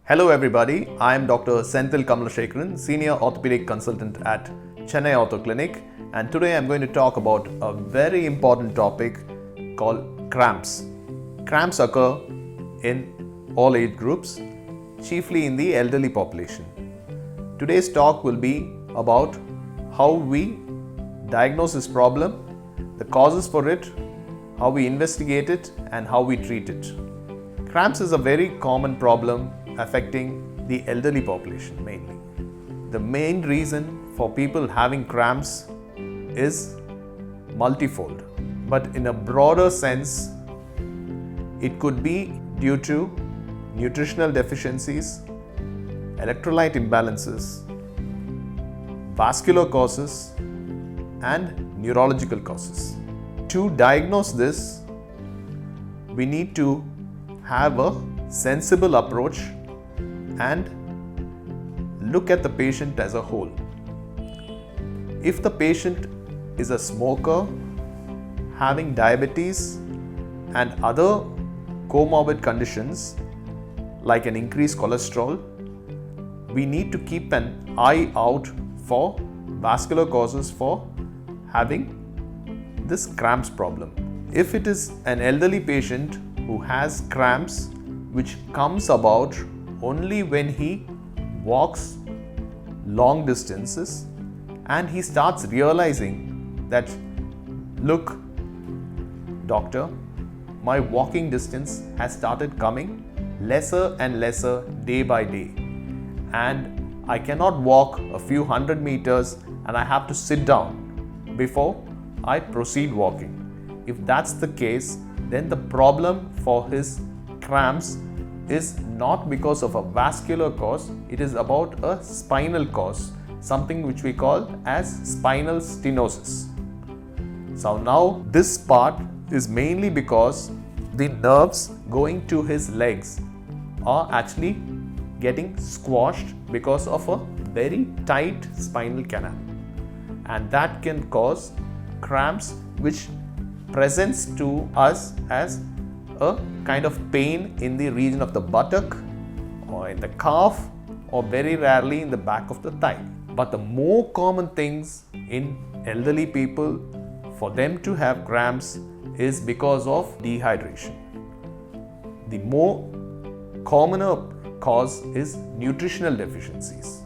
Hello everybody, I am Dr. Senthil Kamalasekaran, Senior Orthopaedic Consultant at Chennai Ortho Clinic, and today I am going to talk about a very important topic called cramps. Cramps occur in all age groups, chiefly in the elderly population. Today's talk will be about how we diagnose this problem, the causes for it, how we investigate it, and how we treat it. Cramps is a very common problem affecting the elderly population mainly. The main reason for people having cramps is multifold, but in a broader sense, it could be due to nutritional deficiencies, electrolyte imbalances, vascular causes, and neurological causes. To diagnose this, we need to have a sensible approach and look at the patient as a whole. If the patient is a smoker, having diabetes and other comorbid conditions like an increased cholesterol, we need to keep an eye out for vascular causes for having this cramps problem. If it is an elderly patient who has cramps which comes about only when he walks long distances and he starts realizing that, look, doctor, my walking distance has started coming lesser and lesser day by day, and I cannot walk a few hundred meters and I have to sit down before I proceed walking. If that's the case, then the problem for his cramps is not because of a vascular cause, it is about a spinal cause, something which we call as spinal stenosis. So now this part is mainly because the nerves going to his legs are actually getting squashed because of a very tight spinal canal, and that can cause cramps which presents to us as a kind of pain in the region of the buttock or in the calf, or very rarely in the back of the thigh. But the more common things in elderly people for them to have cramps is because of dehydration. The more commoner cause is nutritional deficiencies.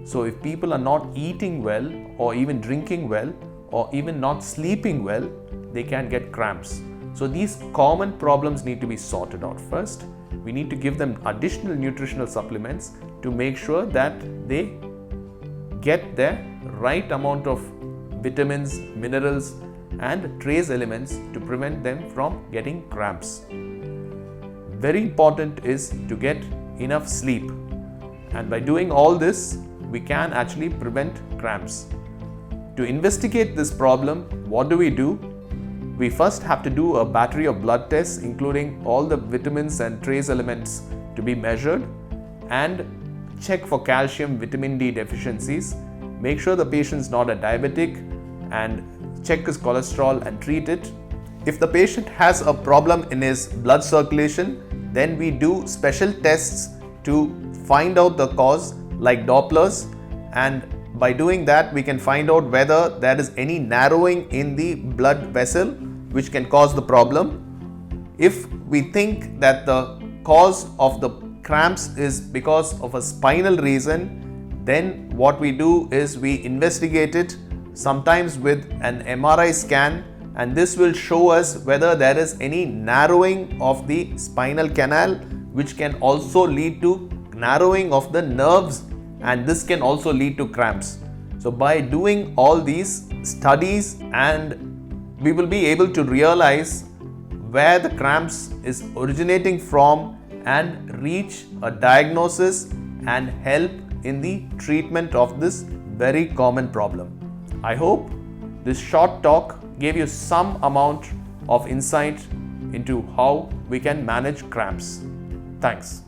So if people are not eating well, or even drinking well, or even not sleeping well, they can get cramps. So these common problems need to be sorted out first. We need to give them additional nutritional supplements to make sure that they get their right amount of vitamins, minerals, and trace elements to prevent them from getting cramps. Very important is to get enough sleep, and by doing all this, we can actually prevent cramps. To investigate this problem, what do? We first have to do a battery of blood tests, including all the vitamins and trace elements to be measured, and check for calcium, vitamin D deficiencies. Make sure the patient is not a diabetic, and check his cholesterol and treat it. If the patient has a problem in his blood circulation, then we do special tests to find out the cause, like Dopplers, and by doing that we can find out whether there is any narrowing in the blood vessel which can cause the problem. If we think that the cause of the cramps is because of a spinal reason, then what we do is we investigate it, sometimes with an MRI scan, and this will show us whether there is any narrowing of the spinal canal, which can also lead to narrowing of the nerves, and this can also lead to cramps. So by doing all these studies, and we will be able to realize where the cramps is originating from and reach a diagnosis and help in the treatment of this very common problem. I hope this short talk gave you some amount of insight into how we can manage cramps. Thanks.